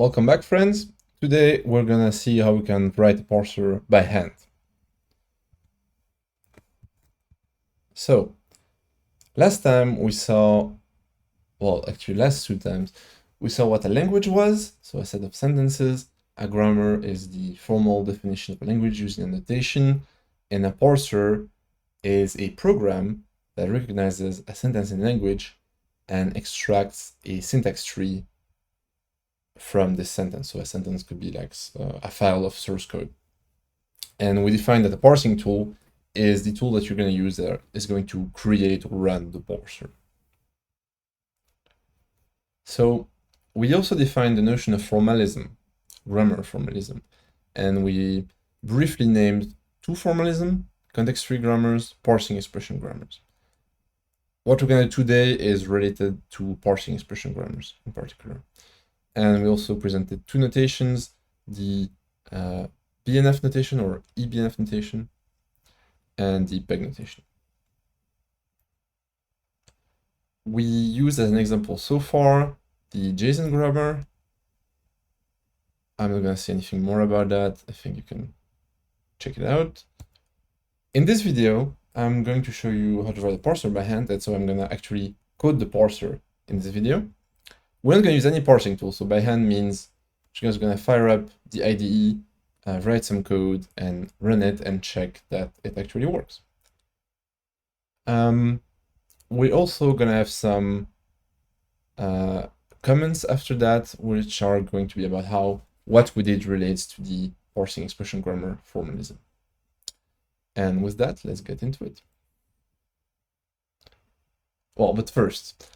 Welcome back, friends. Today we're gonna see how we can write a parser by hand. So, last time we saw, well, actually last two times, we saw what a language was, so a set of sentences. A grammar is the formal definition of a language using a notation, and a parser is a program that recognizes a sentence in language and extracts a syntax tree from this sentence. So a sentence could be like a file of source code. And we define that the parsing tool is the tool that you're going to use that is going to create or run the parser. So we also define the notion of formalism, grammar formalism, and we briefly named two formalism, context-free grammars, parsing expression grammars. What we're going to do today is related to parsing expression grammars in particular. And we also presented two notations, the BNF notation or eBNF notation, and the PEG notation. We used as an example so far the JSON grammar. I'm not going to say anything more about that. I think you can check it out. In this video, I'm going to show you how to write a parser by hand, and so I'm going to actually code the parser in this video. We're not going to use any parsing tool, so by hand means you're just going to fire up the IDE, write some code, and run it and check that it actually works. We're also going to have some comments after that, which are going to be about how what we did relates to the parsing expression grammar formalism. And with that, let's get into it. Well, but first,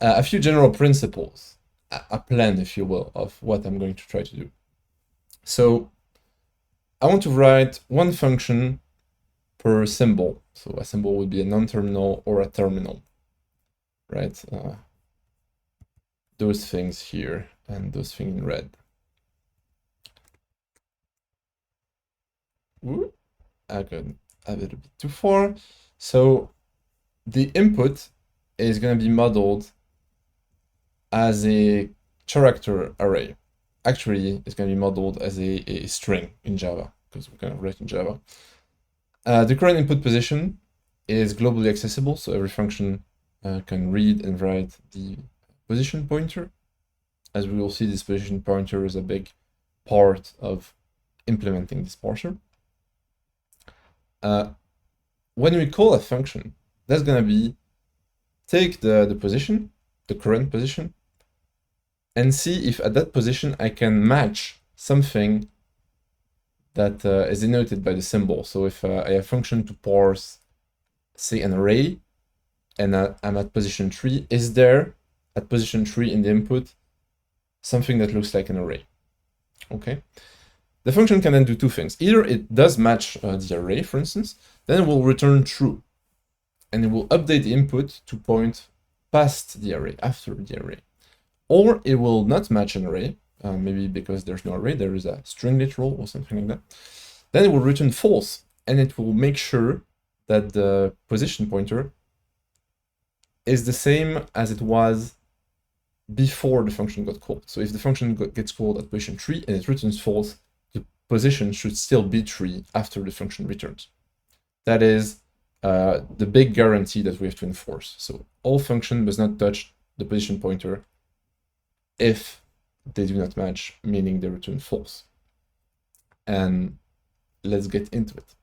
a few general principles, a plan, if you will, of what I'm going to try to do. So I want to write one function per symbol. So a symbol would be a non-terminal or a terminal, right? Those things here and those things in red. Ooh, I got a little bit too far. So the input is going to be modeled as a character array. Actually, it's going to be modeled as a string in Java, because we're going to write in Java. The current input position is globally accessible, so every function can read and write the position pointer. As we will see, this position pointer is a big part of implementing this parser. When we call a function, that's going to be take the position, the current position, and see if at that position I can match something that is denoted by the symbol. So if I have a function to parse, say, an array, and I'm at position 3, is there at position 3 in the input something that looks like an array? Okay. The function can then do two things. Either it does match the array, for instance, then it will return true, and it will update the input to point past the array, after the array. Or it will not match an array, maybe because there's no array, there is a string literal or something like that. Then it will return false, and it will make sure that the position pointer is the same as it was before the function got called. So if the function gets called at position 3 and it returns false, the position should still be 3 after the function returns. That is the big guarantee that we have to enforce. So all function must not touch the position pointer if they do not match, meaning they return false. And let's get into it.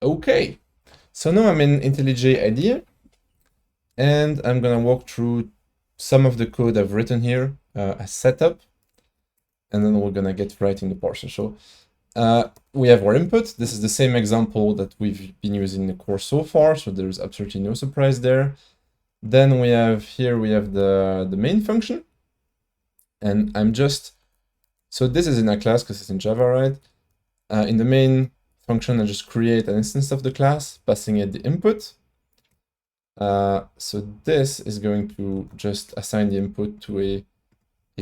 Okay, so now I'm in IntelliJ IDEA, and I'm gonna walk through some of the code I've written here as setup, and then we're gonna get right in the parser. So we have our input. This is the same example that we've been using in the course so far, so there's absolutely no surprise there. Then we have the main function, and so this is in a class because it's in Java, right? In the main function, I just create an instance of the class, passing it the input. So this is going to just assign the input to a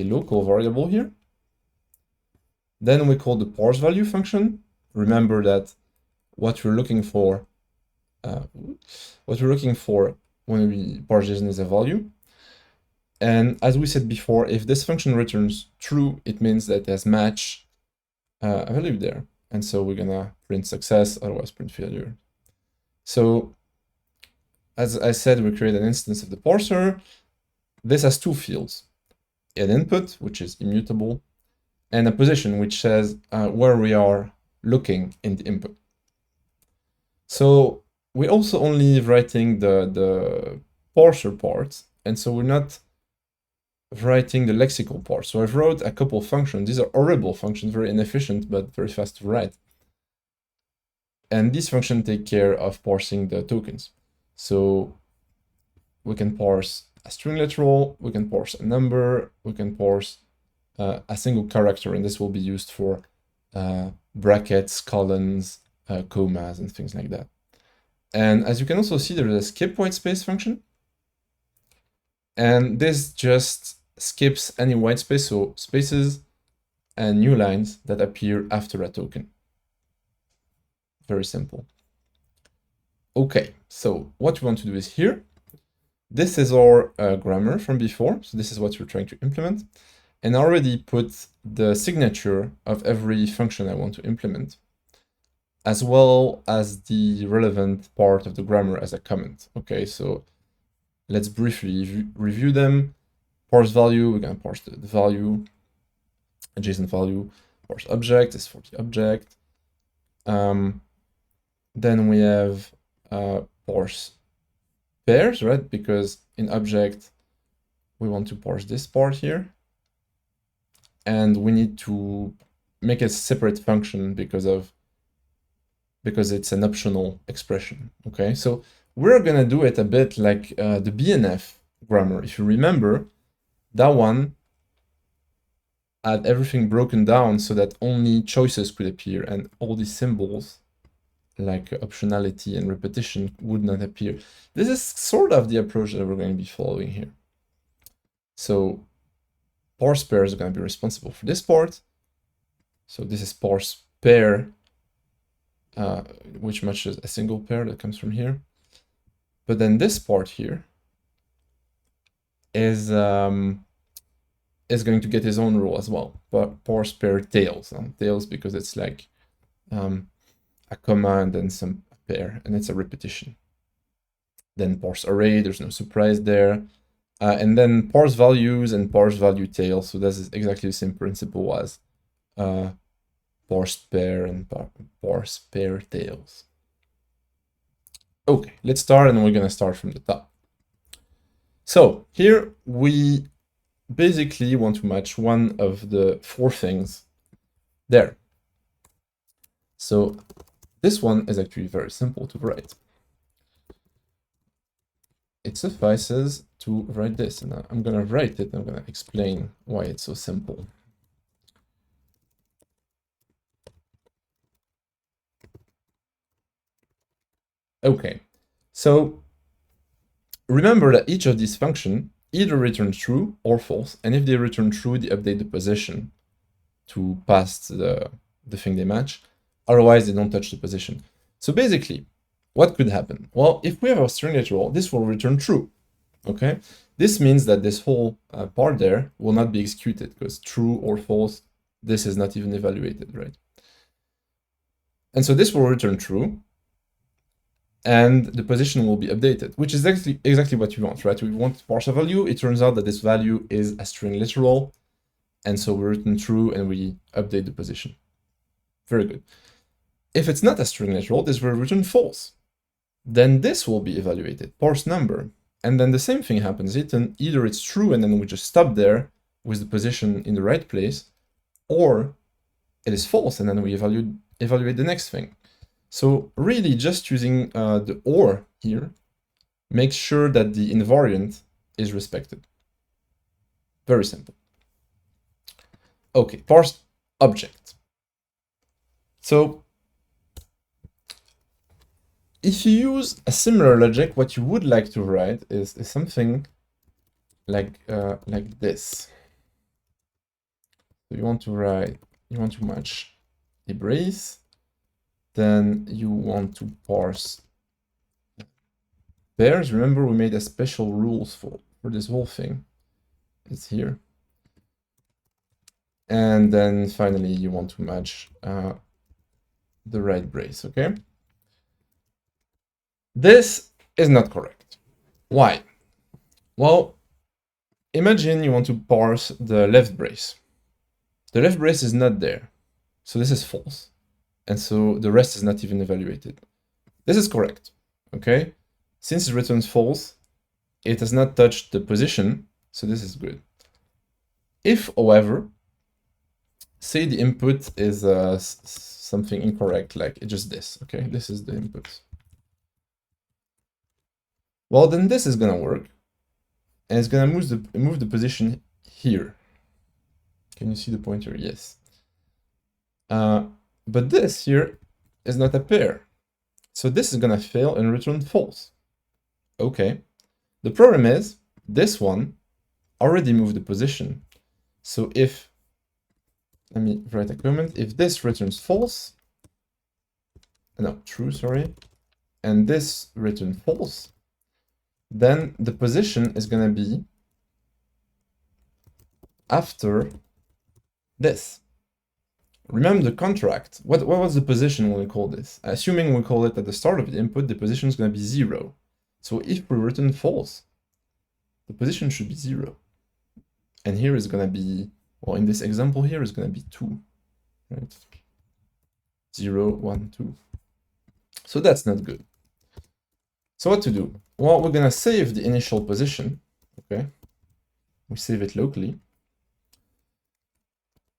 local variable here. Then we call the parse value function. Remember that what we're looking for when we parse JSON is a value. And as we said before, if this function returns true, it means that it has matched a value there. And so we're gonna print success, otherwise print failure. So as I said, we create an instance of the parser. This has two fields, an input, which is immutable, and a position, which says where we are looking in the input. So we're also only writing the parser part, and so we're not writing the lexical part. So I've wrote a couple of functions. These are horrible functions, very inefficient, but very fast to write. And these functions take care of parsing the tokens. So we can parse a string literal, we can parse a number, we can parse a single character, and this will be used for brackets, colons, commas, and things like that. And as you can also see, there's a skip white space function. And this just skips any white space, so spaces and new lines that appear after a token. Very simple. Okay, so what we want to do is here. This is our grammar from before, so this is what we're trying to implement. And I already put the signature of every function I want to implement, as well as the relevant part of the grammar as a comment. Okay, so let's briefly review them. Parse value, we're gonna parse the value, a JSON value. Parse object is for the object. Then we have parse pairs, right? Because in object, we want to parse this part here. And we need to make a separate function because it's an optional expression, okay? So we're gonna do it a bit like the BNF grammar. If you remember, that one had everything broken down so that only choices could appear and all these symbols like optionality and repetition would not appear. This is sort of the approach that we're going to be following here. So parse pairs are going to be responsible for this part. So this is parse pair, which matches a single pair that comes from here. But then this part here is going to get his own rule as well. But parse pair tails, tails because it's like a comma and then some pair, and it's a repetition. Then parse array, there's no surprise there. And then parse values and parse value tail. So this is exactly the same principle as parse pair and parse pair tails. Okay, let's start, and we're gonna start from the top. So here we basically want to match one of the four things there. So this one is actually very simple to write. It suffices to write this, and I'm gonna write it, and I'm gonna explain why it's so simple. Okay, so remember that each of these functions either return true or false, and if they return true, they update the position to past the thing they match. Otherwise, they don't touch the position. So basically, what could happen? Well, if we have a string literal, this will return true, okay? This means that this whole part there will not be executed because true or false, this is not even evaluated, right? And so this will return true, and the position will be updated, which is exactly what we want, right? We want to parse a value. It turns out that this value is a string literal, and so we return true and we update the position. Very good. If it's not a string literal, this will return false. Then this will be evaluated, parse number. And then the same thing happens. Either it's true and then we just stop there with the position in the right place, or it is false and then we evaluate the next thing. So really just using the or here makes sure that the invariant is respected. Very simple. Okay, parse object. So if you use a similar logic, what you would like to write is something like this. So you want to match a brace, then you want to parse pairs. Remember, we made a special rules for this whole thing. it's here. And then finally, you want to match the right brace, okay? This is not correct. Why? Well, imagine you want to parse the left brace. The left brace is not there, so this is false. And so the rest is not even evaluated. This is correct, okay? Since it returns false, it has not touched the position, so this is good. If, however, say the input is something incorrect, like just this, okay? This is the input. Well, then this is gonna work, and it's gonna move the position here. Can you see the pointer? Yes. But this here is not a pair, so this is gonna fail and return false. Okay. The problem is this one already moved the position. So if, let me write a comment, if this returns false, no, true, sorry, and this returns false, then the position is going to be after this. Remember the contract. What was the position when we call this? Assuming we call it at the start of the input, the position is going to be 0. So if we return false, the position should be 0. And here is going to be, well, in this example here is going to be 2. Right? 0, 1, 2. So that's not good. So what to do? Well, we're going to save the initial position. Okay. We save it locally.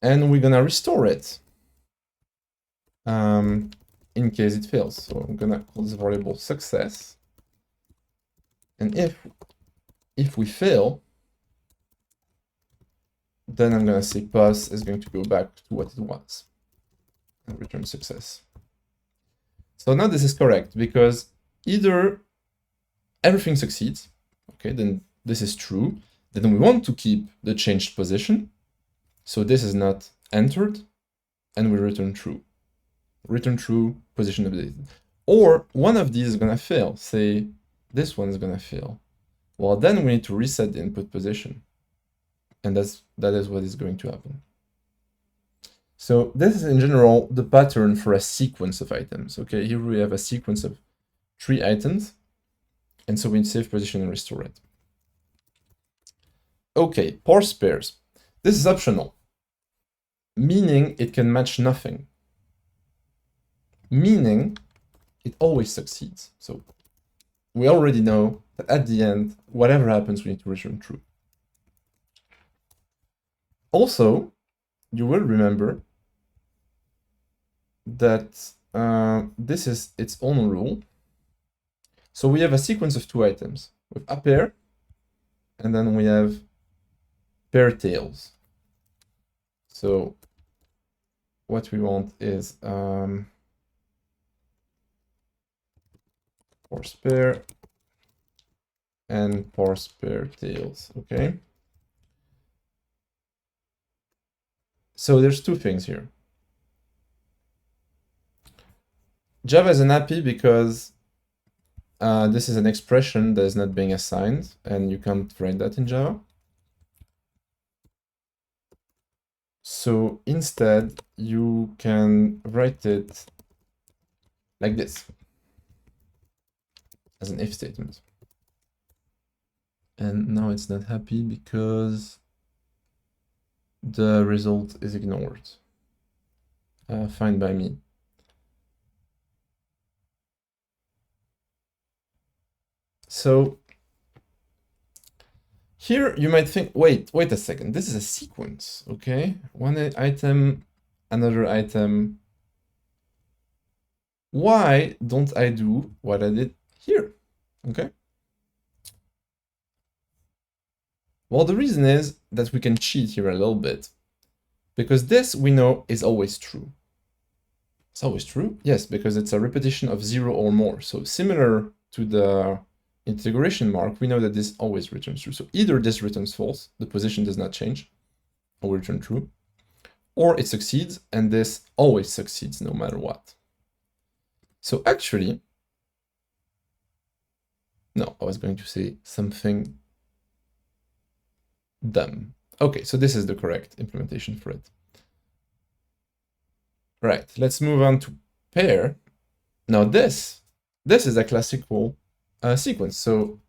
And we're going to restore it in case it fails. So I'm going to call this variable success. And if we fail, then I'm going to say pass is going to go back to what it was and return success. So now this is correct because either everything succeeds, okay, then this is true. Then we want to keep the changed position. So this is not entered and we return true. Return true, position updated. Or one of these is going to fail. Say this one is going to fail. Well, then we need to reset the input position. And that is what is going to happen. So this is in general the pattern for a sequence of items. Okay, here we have a sequence of 3 items. And so we save position and restore it. Okay, parse pairs. This is optional, meaning it can match nothing. Meaning it always succeeds. So we already know that at the end, whatever happens, we need to return true. Also, you will remember that this is its own rule. So we have a sequence of 2 items with a pair, and then we have pair tails. So what we want is parse pair and parse pair tails, okay? So there's 2 things here. Java is unhappy because this is an expression that is not being assigned, and you can't write that in Java. So instead, you can write it like this, as an if statement. And now it's not happy because the result is ignored. Fine by me. So here you might think, wait a second, this is a sequence, okay? One item, another item. Why don't I do what I did here, okay? Well, the reason is that we can cheat here a little bit, because this we know is always true. It's always true, yes, because it's a repetition of 0 or more. So similar to the integration mark, we know that this always returns true. So either this returns false, the position does not change, or will return true, or it succeeds, and this always succeeds no matter what. So actually, no, I was going to say something Dumb. Okay, so this is the correct implementation for it. Right, let's move on to pair. Now this is a classical sequence. So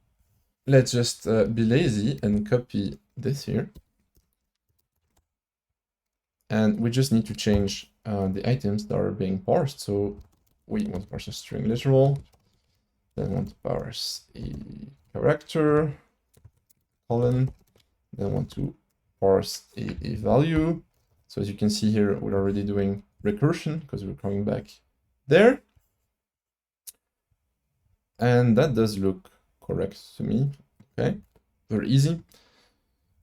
let's just be lazy and copy this here. And we just need to change the items that are being parsed. So we want to parse a string literal, then want to parse a character, colon, then want to parse a value. So as you can see here, we're already doing recursion because we're coming back there. And that does look correct to me. Okay, very easy.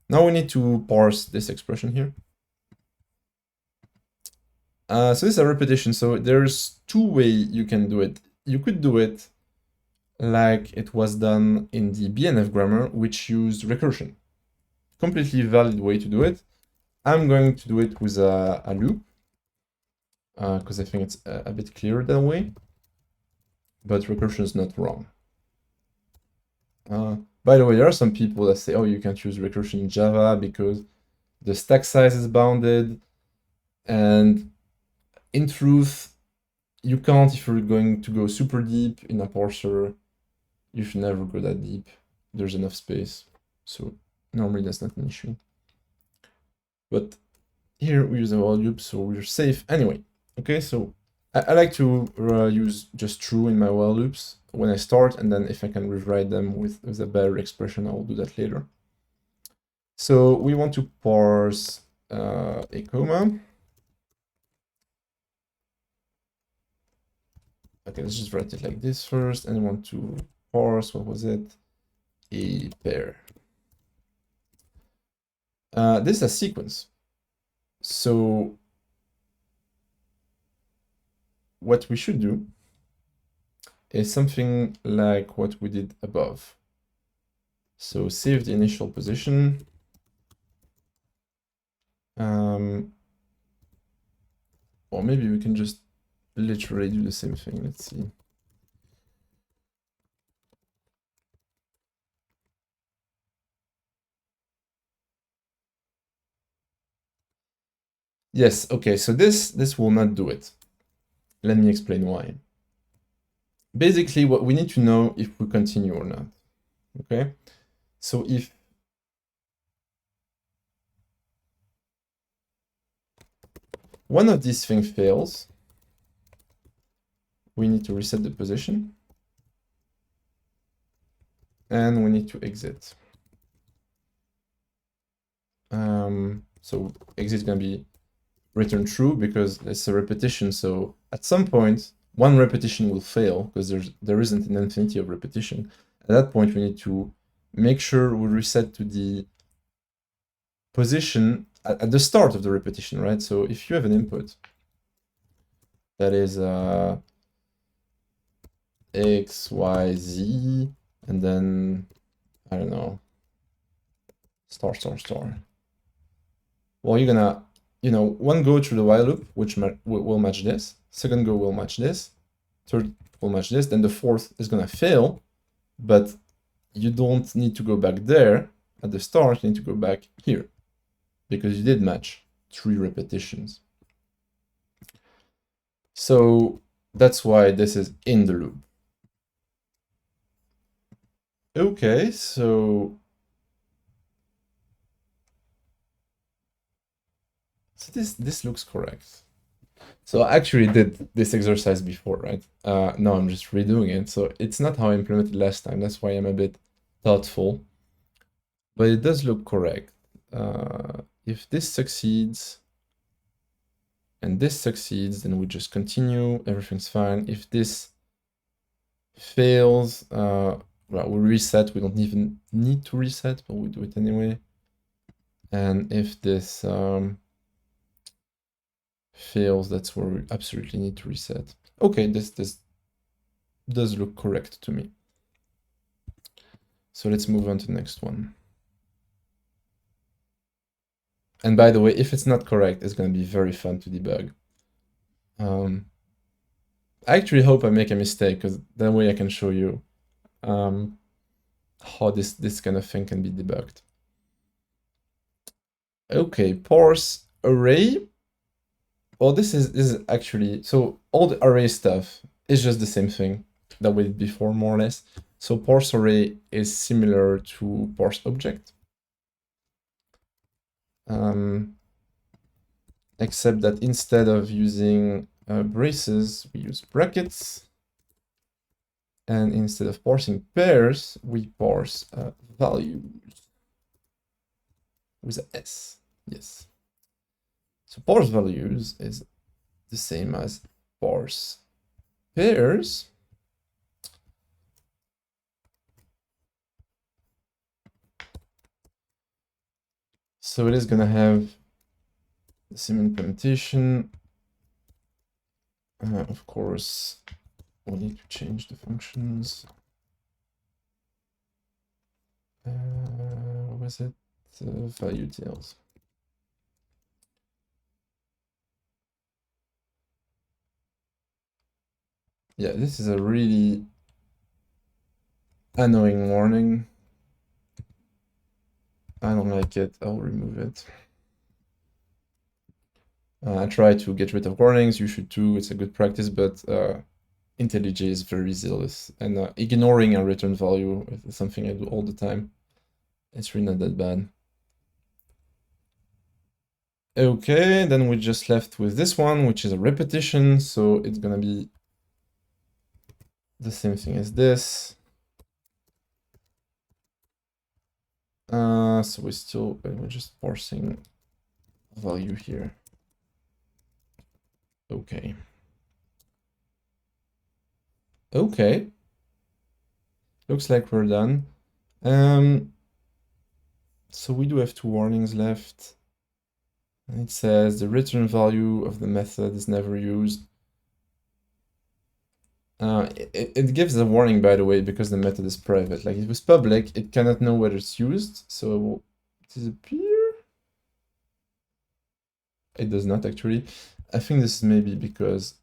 Now we need to parse this expression here. So this is a repetition. So there's two ways you can do it. You could do it like it was done in the BNF grammar, which used recursion. Completely valid way to do it. I'm going to do it with a loop because I think it's a bit clearer that way. But recursion is not wrong. By the way, there are some people that say, oh, you can't use recursion in Java because the stack size is bounded. And in truth, you can't if you're going to go super deep in a parser. You should never go that deep. There's enough space. So normally that's not an issue. But here we use a while loop, so we're safe anyway. Okay, so I like to use just true in my while loops when I start, and then if I can rewrite them with a better expression, I'll do that later. So we want to parse a comma. Okay, let's just write it like this first, and I want to parse, what was it? A pair. This is a sequence. So what we should do is something like what we did above. So save the initial position. Or maybe we can just literally do the same thing. Let's see. Yes, okay, so this will not do it. Let me explain why. Basically, what we need to know if we continue or not. Okay, so if one of these things fails, we need to reset the position. And we need to exit. So exit is going to be return true because it's a repetition. So at some point, one repetition will fail because there isn't an infinity of repetition. At that point, we need to make sure we reset to the position at the start of the repetition, right? So if you have an input that is X, Y, Z, and then, I don't know, star, star, star. Well, you're gonna, one go through the while loop, which will match this. Second go will match this. Third will match this. Then the fourth is gonna fail, but you don't need to go back there at the start. You need to go back here because you did match 3 repetitions. So that's why this is in the loop. Okay, so this looks correct. So I actually did this exercise before, right? Now I'm just redoing it. So it's not how I implemented last time. That's why I'm a bit thoughtful. But it does look correct. If this succeeds and this succeeds, then we just continue. Everything's fine. If this fails, well, we reset. We don't even need to reset, but we do it anyway. And if this fails, that's where we absolutely need to reset. Okay, this does look correct to me. So let's move on to the next one. And by the way, if it's not correct, it's going to be very fun to debug. I actually hope I make a mistake because that way I can show you how this kind of thing can be debugged. Okay, parse array. Well, this is actually, so all the array stuff is just the same thing that we did before, more or less. So parse array is similar to parse object. Except that instead of using braces, we use brackets. And instead of parsing pairs, we parse values with a S. Yes. So parse values is the same as parse pairs. So it is going to have the same implementation. Of course, we'll need to change the functions. What was it? Value tails. Yeah, this is a really annoying warning. I don't like it. I'll remove it. I try to get rid of warnings. You should too. It's a good practice, but IntelliJ is very zealous, and ignoring a return value is something I do all the time. It's really not that bad. Okay, then we just left with this one, which is a repetition, so it's gonna be the same thing as this. So we're just parsing value here. Okay. Okay. Looks like we're done. So we do have 2 warnings left. And it says the return value of the method is never used. It gives a warning, by the way, because the method is private. Like, if it was public, it cannot know whether it's used, so it will disappear. It does not actually. I think this is maybe because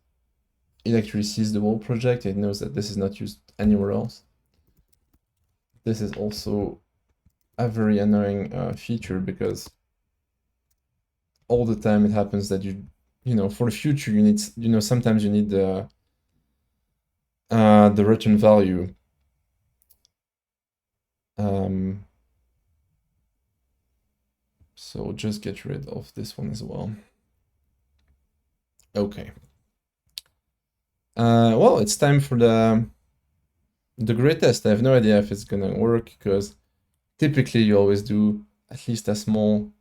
it actually sees the whole project. It knows that this is not used anywhere else. This is also a very annoying feature, because all the time it happens that you know, for the future you need, you know, sometimes you need the return value. So just get rid of this one as well. Okay. Well, it's time for the grid test. I have no idea if it's gonna work, because typically you always do at least a small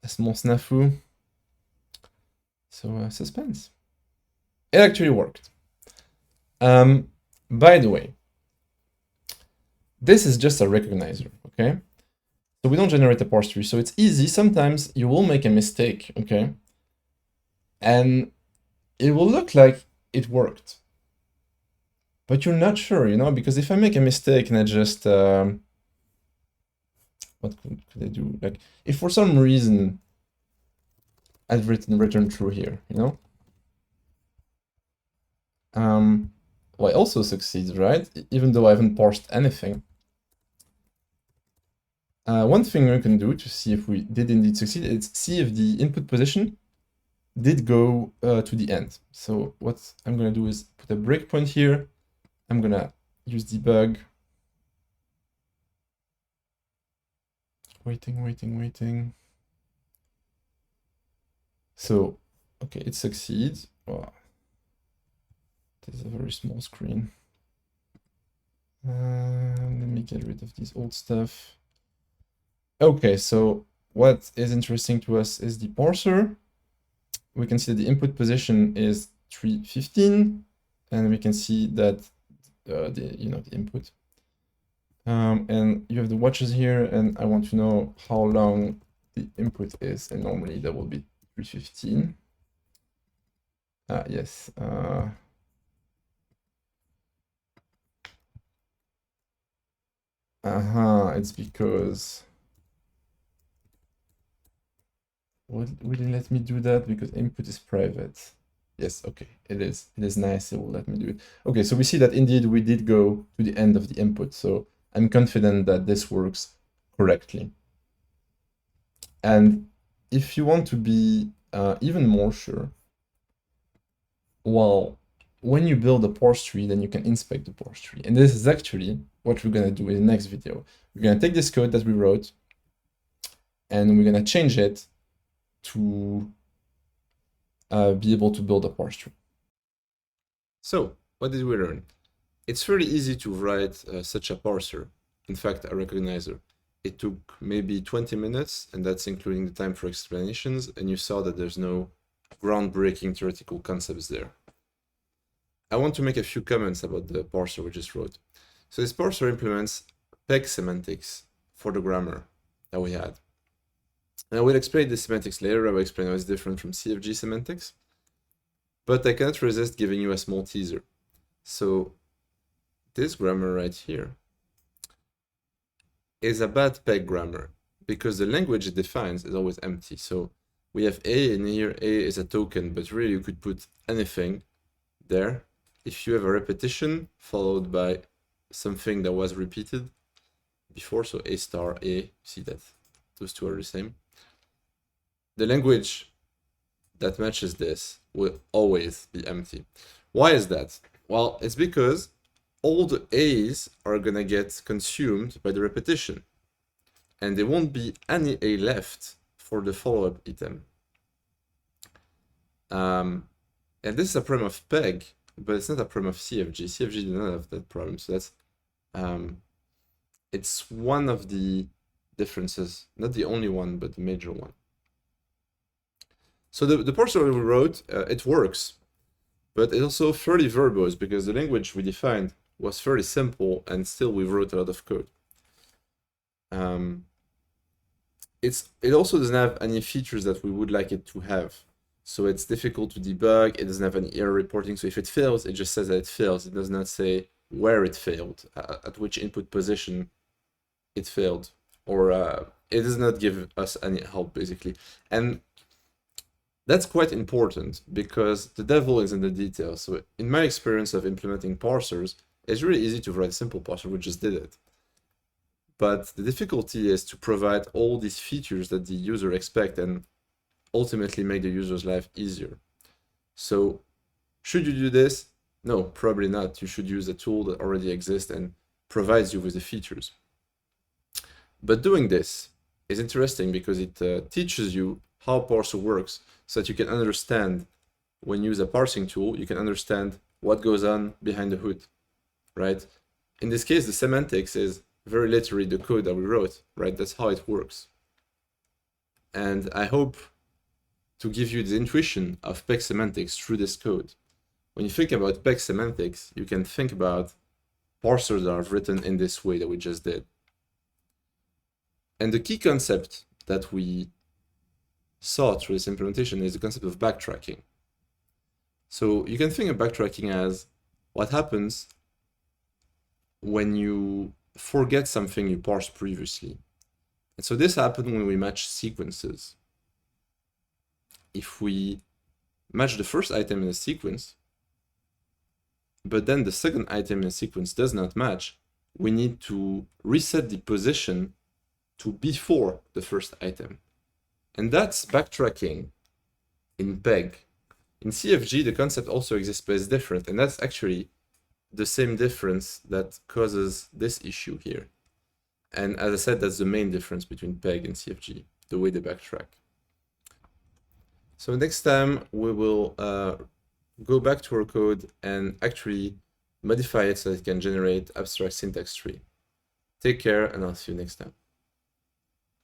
snafu. So suspense. It actually worked. By the way, this is just a recognizer, okay? So we don't generate a parse tree, so it's easy. Sometimes you will make a mistake, okay? And it will look like it worked, but you're not sure, you know, because if I make a mistake and I just, what could I do? Like, if for some reason I've written return true here, you know? Well, I also succeeds, right? Even though I haven't parsed anything. One thing we can do to see if we did indeed succeed is see if the input position did go to the end. So what I'm gonna do is put a breakpoint here. I'm gonna use debug. Waiting. So, okay, it succeeds. Wow. This is a very small screen. Let me get rid of this old stuff. Okay, so what is interesting to us is the parser. We can see that the input position is 315, and we can see that the input. And you have the watches here, and I want to know how long the input is, and normally that will be 315. Yes. It's because... Will it let me do that? Because input is private. Yes, okay, it is. It is nice, it will let me do it. Okay, so we see that indeed we did go to the end of the input, so I'm confident that this works correctly. And if you want to be even more sure, well, when you build a parse tree, then you can inspect the parse tree. And this is actually what we're gonna do in the next video. We're gonna take this code that we wrote and we're gonna change it to be able to build a parse tree. So, what did we learn? It's fairly easy to write such a parser, in fact, a recognizer. It took maybe 20 minutes, and that's including the time for explanations, and you saw that there's no groundbreaking theoretical concepts there. I want to make a few comments about the parser we just wrote. So this parser implements peg semantics for the grammar that we had. And I will explain the semantics later. I will explain how it's different from CFG semantics. But I cannot resist giving you a small teaser. So this grammar right here is a bad peg grammar because the language it defines is always empty. So we have A, and here A is a token, but really you could put anything there. If you have a repetition followed by something that was repeated before, so A star A, see that those two are the same. The language that matches this will always be empty. Why is that? Well, it's because all the A's are gonna get consumed by the repetition, and there won't be any A left for the follow-up item. And this is a problem of peg, but it's not a problem of CFG. CFG did not have that problem, so that's it's one of the differences, not the only one, but the major one. So the parser we wrote, it works, but it's also fairly verbose because the language we defined was fairly simple, and still we wrote a lot of code. It also doesn't have any features that we would like it to have. So it's difficult to debug, it doesn't have any error reporting, so if it fails, it just says that it fails. It does not say where it failed, at which input position it failed, or it does not give us any help, basically. And that's quite important because the devil is in the details. So in my experience of implementing parsers, it's really easy to write a simple parser, we just did it. But the difficulty is to provide all these features that the user expects and ultimately make the user's life easier. So should you do this? No, probably not. You should use a tool that already exists and provides you with the features. But doing this is interesting because it teaches you how parser works so that you can understand, when you use a parsing tool, you can understand what goes on behind the hood, right? In this case, the semantics is very literally the code that we wrote, right? That's how it works. And I hope to give you the intuition of peg semantics through this code. When you think about peg semantics, you can think about parsers that are written in this way that we just did. And the key concept that we saw through this implementation is the concept of backtracking. So you can think of backtracking as what happens when you forget something you parsed previously. And so this happened when we match sequences. If we match the first item in a sequence, but then the second item in a sequence does not match, we need to reset the position to before the first item. And that's backtracking in peg. In CFG, the concept also exists, but it's different. And that's actually the same difference that causes this issue here. And as I said, that's the main difference between peg and CFG, the way they backtrack. So next time we will go back to our code and actually modify it so that it can generate abstract syntax tree. Take care, and I'll see you next time.